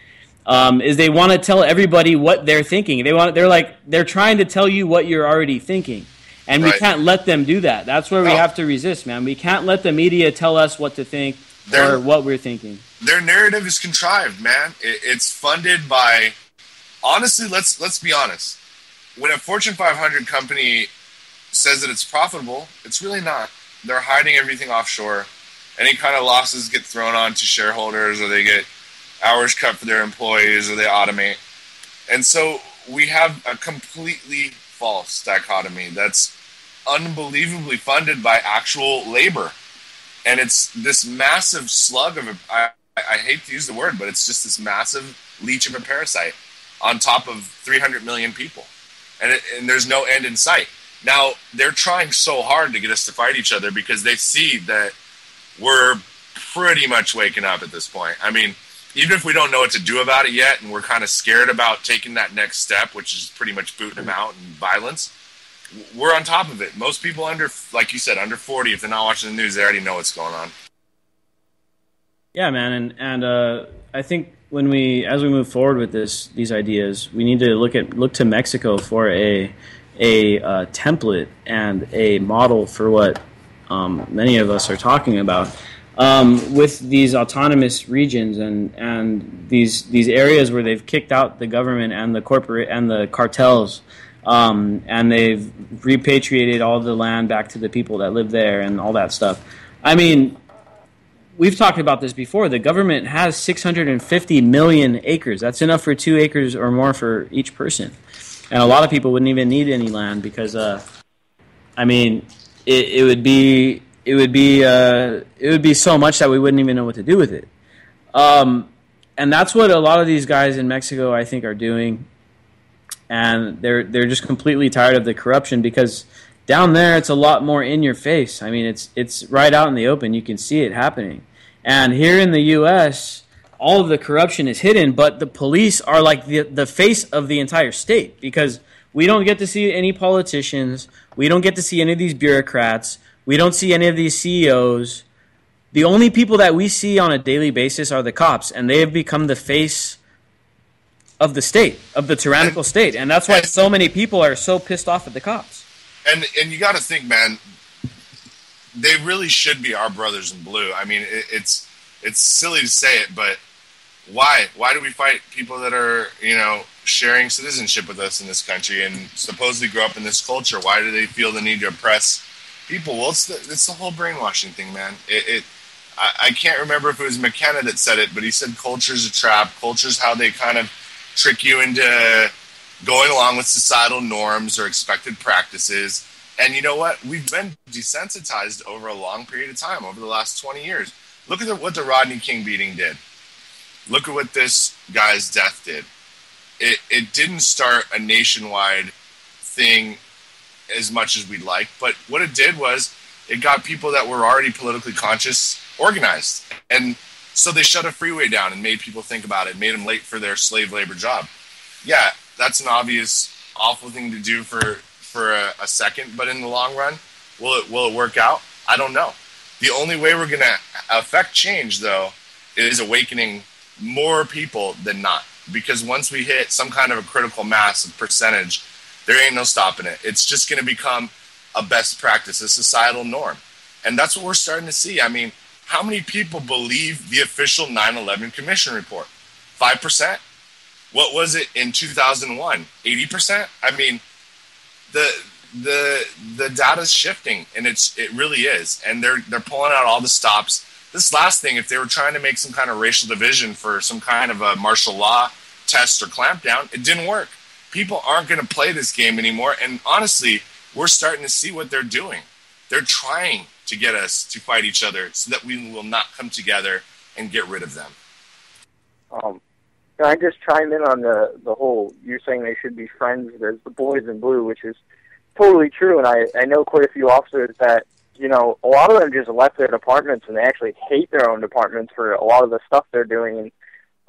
S3: is they want to tell everybody what they're thinking. They're trying to tell you what you're already thinking. And we can't let them do that. That's where we have to resist, man. We can't let the media tell us what to think or what we're thinking.
S4: Their narrative is contrived, man. It's funded by, honestly, let's be honest. When a Fortune 500 company says that it's profitable, it's really not. They're hiding everything offshore. Any kind of losses get thrown on to shareholders, or they get hours cut for their employees, or they automate. And so we have a completely false dichotomy that's unbelievably funded by actual labor. And it's this massive slug of I hate to use the word, but it's just this massive leech of a parasite on top of 300 million people. and there's no end in sight. Now, they're trying so hard to get us to fight each other because they see that we're pretty much waking up at this point. I mean, even if we don't know what to do about it yet and we're kind of scared about taking that next step, which is pretty much booting them out and violence, we're on top of it. Most people like you said, under 40, if they're not watching the news, they already know what's going on.
S3: Yeah, man, and I think as we move forward with these ideas, we need to look to Mexico for a template and a model for what many of us are talking about with these autonomous regions and these areas where they've kicked out the government and the corporate and the cartels, and they've repatriated all the land back to the people that live there and all that stuff. I mean, we've talked about this before. The government has 650 million acres. That's enough for 2 acres or more for each person. And a lot of people wouldn't even need any land because, I mean, it would be so much that we wouldn't even know what to do with it. And that's what a lot of these guys in Mexico, I think, are doing. And they're just completely tired of the corruption because down there it's a lot more in your face. I mean, it's right out in the open. You can see it happening. And here in the U.S., all of the corruption is hidden, but the police are like the face of the entire state because we don't get to see any politicians. We don't get to see any of these bureaucrats. We don't see any of these CEOs. The only people that we see on a daily basis are the cops, and they have become the face of the state, of the tyrannical state. And that's why so many people are so pissed off at the cops.
S4: And you got to think, man, they really should be our brothers in blue. I mean, it's silly to say it, but why? Why do we fight people that are, sharing citizenship with us in this country and supposedly grow up in this culture? Why do they feel the need to oppress people? Well, it's the whole brainwashing thing, man. I can't remember if it was McKenna that said it, but he said culture's a trap. Culture's how they kind of trick you into going along with societal norms or expected practices. And you know what? We've been desensitized over a long period of time, over the last 20 years. Look at what the Rodney King beating did. Look at what this guy's death did. It didn't start a nationwide thing as much as we'd like, but what it did was it got people that were already politically conscious organized. And so they shut a freeway down and made people think about it, made them late for their slave labor job. Yeah, that's an obvious, awful thing to do for a second, but in the long run, will it work out? I don't know. The only way we're going to affect change, though, is awakening more people than not. Because once we hit some kind of a critical mass of percentage, there ain't no stopping it. It's just going to become a best practice, a societal norm. And that's what we're starting to see. I mean, how many people believe the official 9/11 Commission report? 5%? What was it in 2001? 80%? I mean, the data's shifting, and it really is. And they're pulling out all the stops. This last thing, if they were trying to make some kind of racial division for some kind of a martial law test or clampdown, it didn't work. People aren't going to play this game anymore. And honestly, we're starting to see what they're doing. They're trying to get us to fight each other so that we will not come together and get rid of them.
S5: Can I just chime in on the whole, you're saying they should be friends, there's the boys in blue, which is totally true. And I know quite a few officers that, a lot of them just left their departments and they actually hate their own departments for a lot of the stuff they're doing.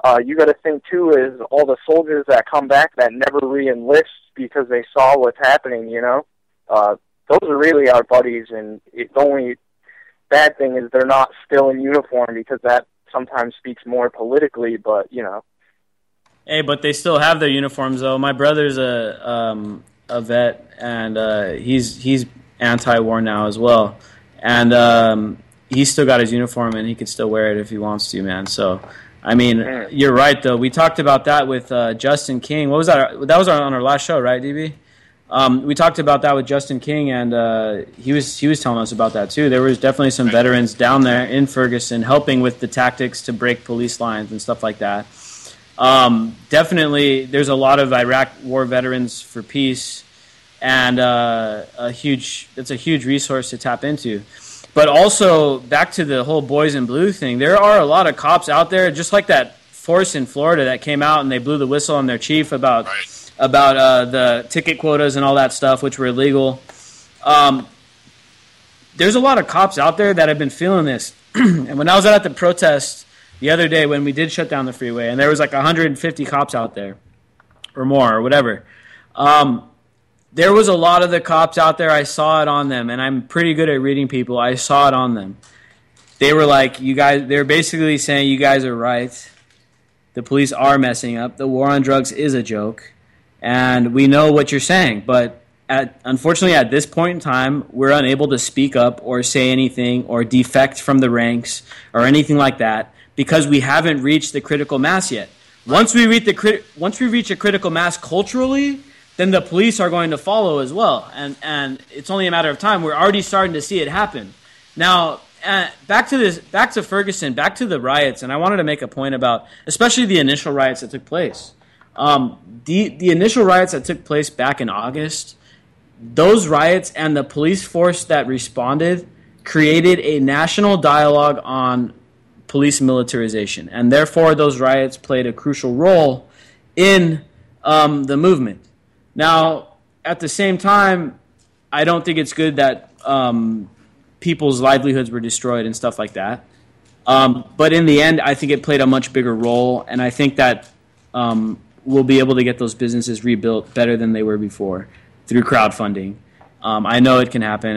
S5: And you got to think, too, is all the soldiers that come back that never re-enlist because they saw what's happening, those are really our buddies. And the only bad thing is they're not still in uniform because that sometimes speaks more politically, but,
S3: Hey, but they still have their uniforms, though. My brother's a vet, and he's anti-war now as well. And he's still got his uniform, and he could still wear it if he wants to, man. So, I mean, you're right, though. We talked about that with Justin King. What was that? That was on our last show, right, DB? We talked about that with Justin King, and he was telling us about that, too. There was definitely some veterans down there in Ferguson helping with the tactics to break police lines and stuff like that. Definitely, there's a lot of Iraq war veterans for peace, and it's a huge resource to tap into. But also, back to the whole boys in blue thing, there are a lot of cops out there, just like that force in Florida that came out and they blew the whistle on their chief about about the ticket quotas and all that stuff, which were illegal. There's a lot of cops out there that have been feeling this. And when I was at the protest the other day when we did shut down the freeway, and there was like 150 cops out there or more or whatever, there was a lot of the cops out there. I saw it on them, and I'm pretty good at reading people. I saw it on them. They were like, you guys, they're basically saying you guys are right. The police are messing up. The war on drugs is a joke. And we know what you're saying. But unfortunately, at this point in time, we're unable to speak up or say anything or defect from the ranks or anything like that because we haven't reached the critical mass yet. Once we reach a critical mass culturally, then the police are going to follow as well. And it's only a matter of time. We're already starting to see it happen. Now, back to Ferguson, back to the riots, and I wanted to make a point about, especially the initial riots that took place. The initial riots that took place back in August, those riots and the police force that responded created a national dialogue on police militarization, and therefore those riots played a crucial role in the movement. Now, at the same time, I don't think it's good that people's livelihoods were destroyed and stuff like that. But in the end, I think it played a much bigger role, and I think that we'll be able to get those businesses rebuilt better than they were before through crowdfunding. I know it can happen,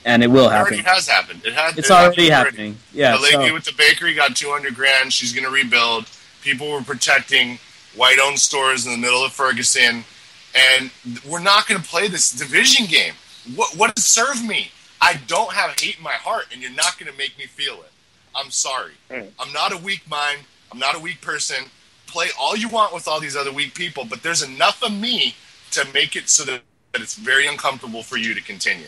S3: and it will happen.
S4: It already has happened.
S3: It's already happening. Yeah.
S4: The lady with the bakery got $200,000. She's going to rebuild. People were protecting white-owned stores in the middle of Ferguson, and we're not going to play this division game. What does it serve me? I don't have hate in my heart, and you're not going to make me feel it. I'm sorry. I'm not a weak mind. I'm not a weak person. Play all you want with all these other weak people, but there's enough of me to make it so that it's very uncomfortable for you to continue.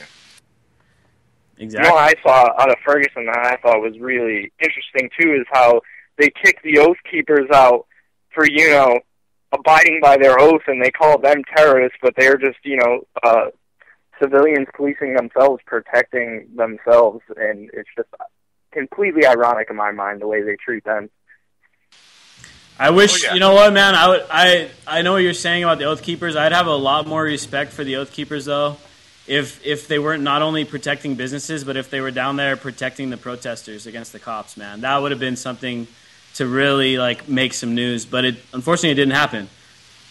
S3: Exactly.
S5: You know what I saw out of Ferguson that I thought was really interesting, too, is how they kicked the Oath Keepers out for, abiding by their oath, and they call them terrorists, but they're just, civilians policing themselves, protecting themselves, and it's just completely ironic in my mind the way they treat them.
S3: I wish, You know what, man, I know what you're saying about the Oath Keepers. I'd have a lot more respect for the Oath Keepers, though, if they weren't not only protecting businesses, but if they were down there protecting the protesters against the cops, man. That would have been something to really, make some news, but unfortunately it didn't happen.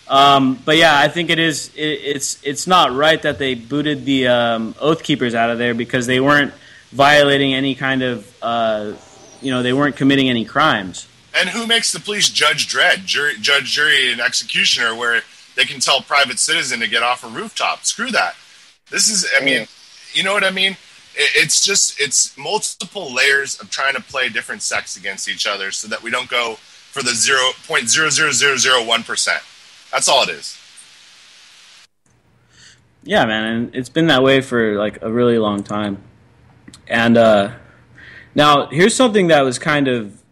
S3: But yeah, I think it's not right that they booted the Oath Keepers out of there because they weren't violating any kind of, they weren't committing any crimes.
S4: And who makes the police judge, jury, and executioner where they can tell private citizen to get off a rooftop? Screw that. This is, you know what I mean? It's multiple layers of trying to play different sects against each other so that we don't go for the 0.00001%. That's all it is.
S3: Yeah, man, and it's been that way for a really long time. And now here's something that was kind of,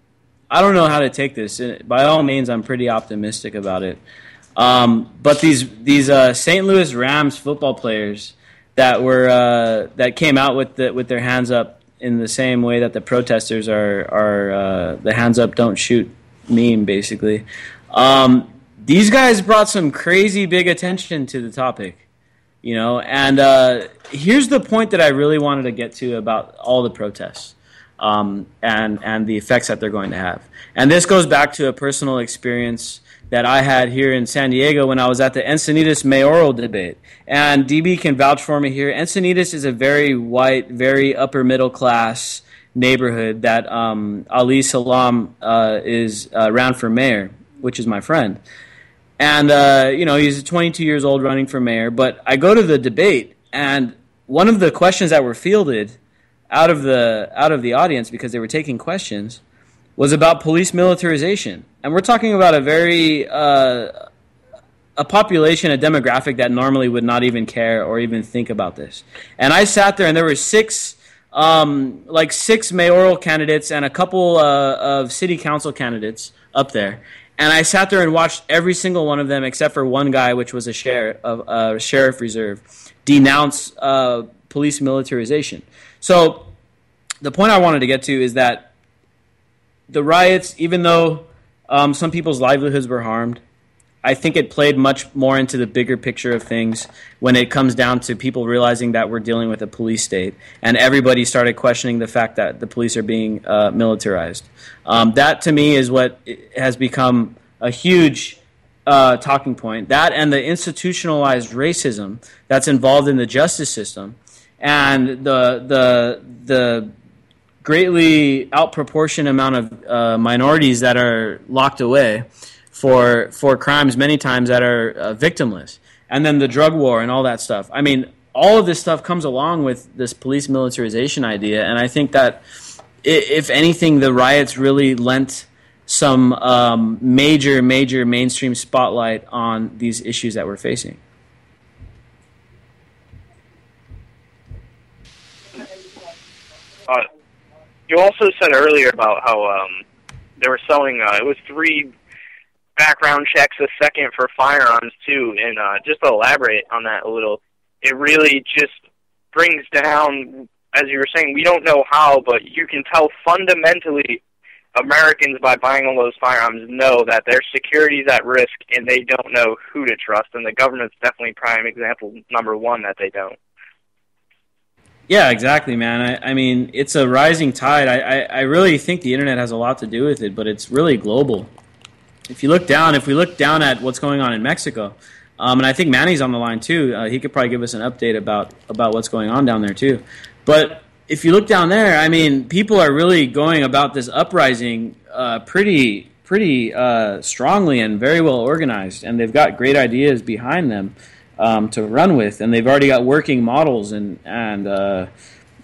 S3: I don't know how to take this. By all means, I'm pretty optimistic about it. But these St. Louis Rams football players that came out with their hands up in the same way that the protesters are the hands up don't shoot meme, basically. These guys brought some crazy big attention to the topic, and here's the point that I really wanted to get to about all the protests and the effects that they're going to have. And this goes back to a personal experience that I had here in San Diego when I was at the Encinitas mayoral debate. And DB can vouch for me here. Encinitas is a very white, very upper middle class neighborhood that Ali Salam is ran for mayor, which is my friend. And, he's 22 years old running for mayor. But I go to the debate, and one of the questions that were fielded out of the audience, because they were taking questions, was about police militarization. And we're talking about a very a population, a demographic that normally would not even care or even think about this. And I sat there, and there were six mayoral candidates and a couple of city council candidates up there. And I sat there and watched every single one of them, except for one guy, which was a sheriff reserve, denounce police militarization. So the point I wanted to get to is that the riots, even though some people's livelihoods were harmed, I think it played much more into the bigger picture of things when it comes down to people realizing that we're dealing with a police state, and everybody started questioning the fact that the police are being militarized. That, to me, is what has become a huge talking point. That and the institutionalized racism that's involved in the justice system, and the greatly outproportioned amount of minorities that are locked away for crimes many times that are victimless, and then the drug war and all that stuff. I mean, all of this stuff comes along with this police militarization idea, and I think that if anything, the riots really lent some major mainstream spotlight on these issues that we're facing.
S6: You also said earlier about how they were selling, it was 3 background checks a second for firearms, too. And just to elaborate on that a little, it really just brings down, as you were saying, we don't know how, but you can tell fundamentally Americans, by buying all those firearms, know that their security is at risk and they don't know who to trust. And the government's definitely prime example number 1 that they don't.
S3: Yeah, exactly, man. I mean, it's a rising tide. I really think the internet has a lot to do with it, but it's really global. If we look down at what's going on in Mexico, and I think Manny's on the line too. He could probably give us an update about what's going on down there too. But if you look down there, I mean, people are really going about this uprising pretty strongly and very well organized, and they've got great ideas behind them to run with, and they've already got working models and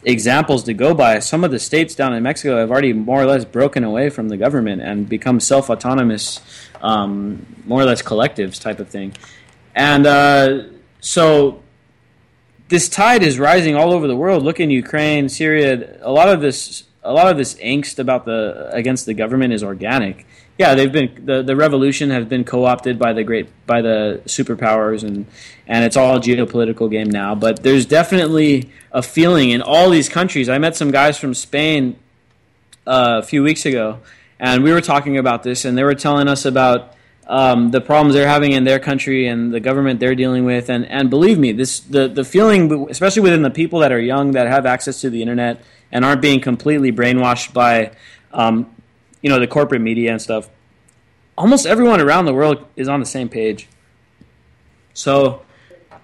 S3: examples to go by. Some of the states down in Mexico have already more or less broken away from the government and become self-autonomous, more or less collectives type of thing. And so this tide is rising all over the world. Look in Ukraine, Syria. A lot of this angst against the government is organic. Yeah, they've been the revolution has been co-opted by the superpowers, and it's all a geopolitical game now. But there's definitely a feeling in all these countries. I met some guys from Spain a few weeks ago, and we were talking about this, and they were telling us about the problems they're having in their country and the government they're dealing with. And believe me, the feeling, especially within the people that are young, that have access to the internet and aren't being completely brainwashed by the corporate media and stuff, almost everyone around the world is on the same page. So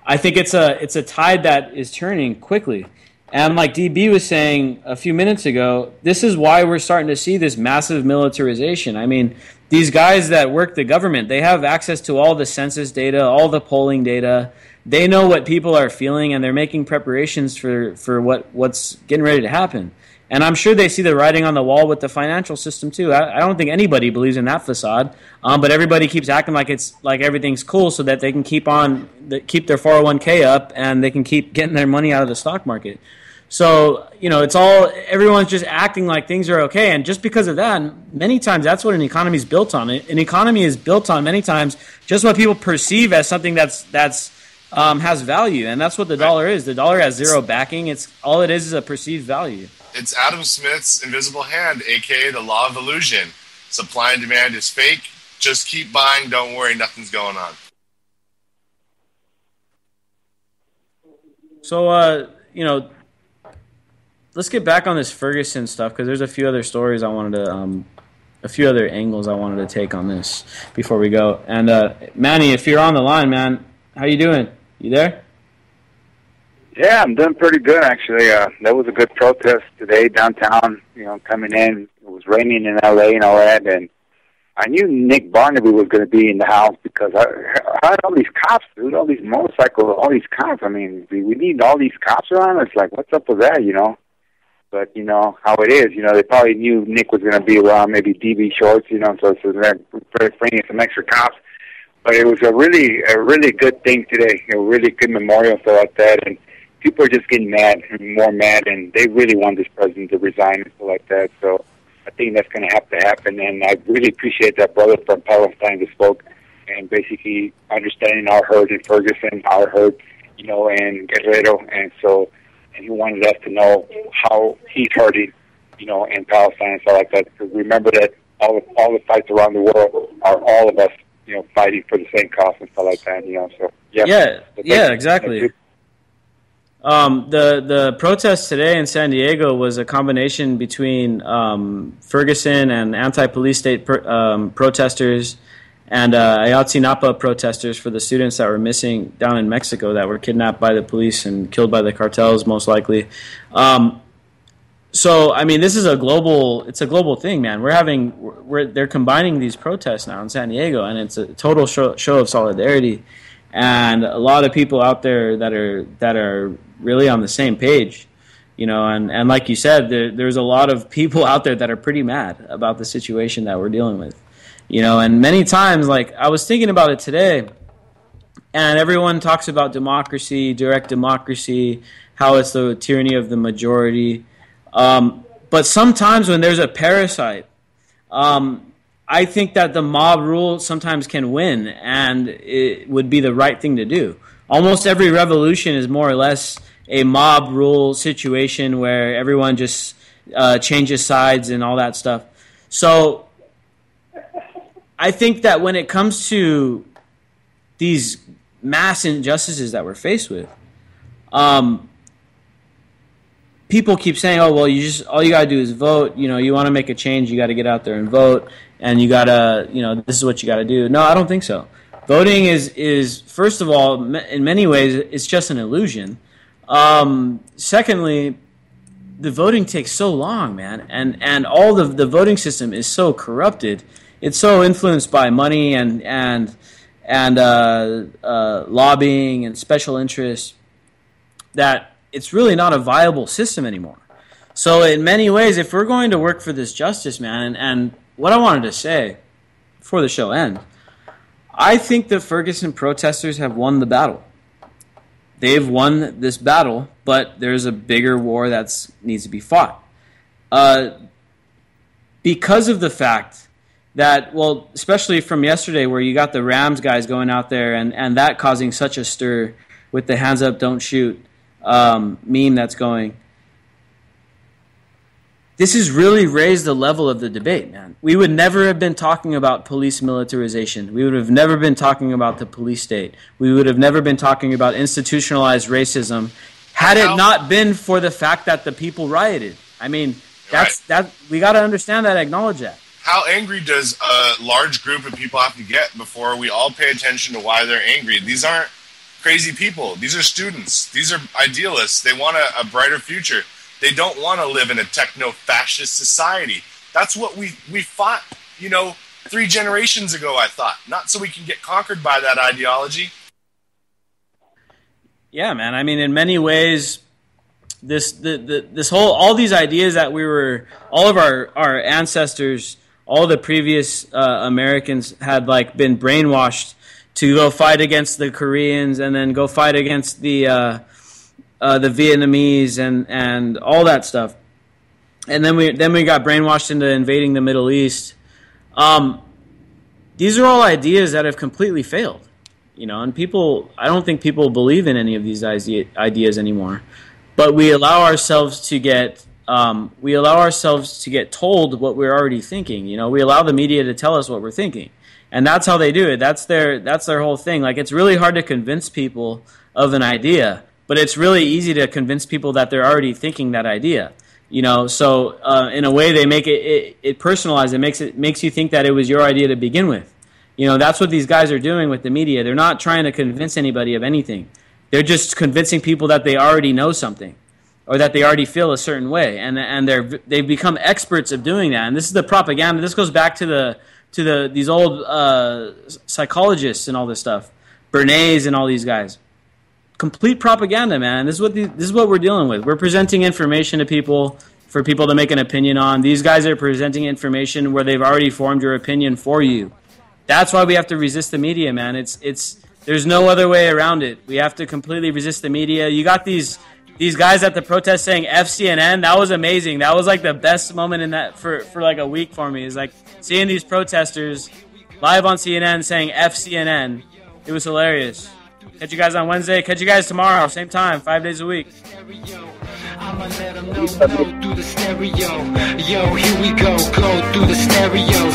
S3: I think it's a tide that is turning quickly. And like DB was saying a few minutes ago, this is why we're starting to see this massive militarization. I mean, these guys that work the government, they have access to all the census data, all the polling data. They know what people are feeling, and they're making preparations for what's getting ready to happen. And I'm sure they see the writing on the wall with the financial system too. I don't think anybody believes in that facade, but everybody keeps acting like everything's cool so that they can keep their 401k up and they can keep getting their money out of the stock market. So everyone's just acting like things are okay, and just because of that, many times that's what an economy is built on. An economy is built on many times just what people perceive as something that's has value, and that's what the dollar is. The dollar has zero backing. It's all it is a perceived value.
S4: It's Adam Smith's invisible hand, aka the law of illusion. Supply and demand is fake. Just keep buying. Don't worry, nothing's going on.
S3: So, let's get back on this Ferguson stuff, because there's a few other stories I wanted to, a few other angles I wanted to take on this before we go. And Manny, if you're on the line, man, how you doing? You there?
S7: Yeah, I'm doing pretty good, actually. There was a good protest today downtown, coming in. It was raining in L.A. and all that, and I knew Nick Barnaby was going to be in the house because I heard all these cops, dude, all these motorcycles, all these cops. I mean, we need all these cops around. It's like, what's up with that, But, how it is, they probably knew Nick was going to be around, maybe DB Shorts, so they're bringing some extra cops. But it was a really good thing today, a really good memorial, stuff like that, and people are just getting mad and more mad, and they really want this president to resign and stuff like that. So I think that's going to have to happen, and I really appreciate that brother from Palestine that spoke and basically understanding our hurt in Ferguson, our hurt, and Guerrero, and he wanted us to know how he's hurting, in Palestine and stuff like that. Because remember that all the fights around the world are all of us fighting for the same cause and stuff like that. So yeah,
S3: exactly. The protest today in San Diego was a combination between Ferguson and anti-police state protesters and Ayotzinapa protesters for the students that were missing down in Mexico that were kidnapped by the police and killed by the cartels, most likely. So, I mean, this is a global thing, man. They're combining these protests now in San Diego, and it's a total show of solidarity. And a lot of people out there that are really on the same page, and like you said, there's a lot of people out there that are pretty mad about the situation that we're dealing with, and many times, like, I was thinking about it today, and everyone talks about democracy, direct democracy, how it's the tyranny of the majority, but sometimes when there's a parasite, I think that the mob rule sometimes can win, and it would be the right thing to do. Almost every revolution is more or less a mob rule situation where everyone just changes sides and all that stuff. So I think that when it comes to these mass injustices that we're faced with, people keep saying, "Oh, well, all you gotta do is vote. You want to make a change, you got to get out there and vote, and you gotta, this is what you got to do." No, I don't think so. Voting is first of all, in many ways, it's just an illusion. Secondly, the voting takes so long, man, and all the voting system is so corrupted. It's so influenced by money and lobbying and special interests that it's really not a viable system anymore. So in many ways, if we're going to work for this justice, man, and what I wanted to say before the show ends, I think the Ferguson protesters have won the battle. They've won this battle, but there's a bigger war that needs to be fought. Because of the fact that, well, especially from yesterday where you got the Rams guys going out there and that causing such a stir with the hands up, don't shoot meme that's going. This has really raised the level of the debate, man. We would never have been talking about police militarization. We would have never been talking about the police state. We would have never been talking about institutionalized racism had it not been for the fact that the people rioted. I mean, that we got to understand that, acknowledge that.
S4: How angry does a large group of people have to get before we all pay attention to why they're angry? These aren't crazy people. These are students. These are idealists. They want a brighter future. They don't want to live in a techno-fascist society. That's what we fought, 3 generations ago, I thought. Not so we can get conquered by that ideology.
S3: Yeah, man. I mean, in many ways, all these ideas that all of our ancestors, all the previous Americans had been brainwashed to go fight against the Koreans and then go fight against the Vietnamese and all that stuff, and then we got brainwashed into invading the Middle East. These are all ideas that have completely failed, and I don't think people believe in any of these ideas anymore. But we allow ourselves to get told what we're already thinking. We allow the media to tell us what we're thinking, and that's how they do it. That's their whole thing. It's really hard to convince people of an idea. But it's really easy to convince people that they're already thinking that idea, So in a way, they make it personalized. It makes you think that it was your idea to begin with. That's what these guys are doing with the media. They're not trying to convince anybody of anything. They're just convincing people that they already know something, or that they already feel a certain way, and they've become experts of doing that. And this is the propaganda. This goes back to these old psychologists and all this stuff, Bernays and all these guys. Complete propaganda, man. This is what we're dealing with. We're presenting information to people for people to make an opinion on. These guys are presenting information where they've already formed your opinion for you. That's why we have to resist the media, man. There's no other way around it. We have to completely resist the media. You got these guys at the protest saying F CNN. That was amazing. That was the best moment in that for a week for me. Is seeing these protesters live on CNN saying F CNN. It was hilarious. Catch you guys on Wednesday. Catch you guys tomorrow, same time, 5 days a week.
S2: I'ma let them know through the stereo. Yo, here we go through the stereo.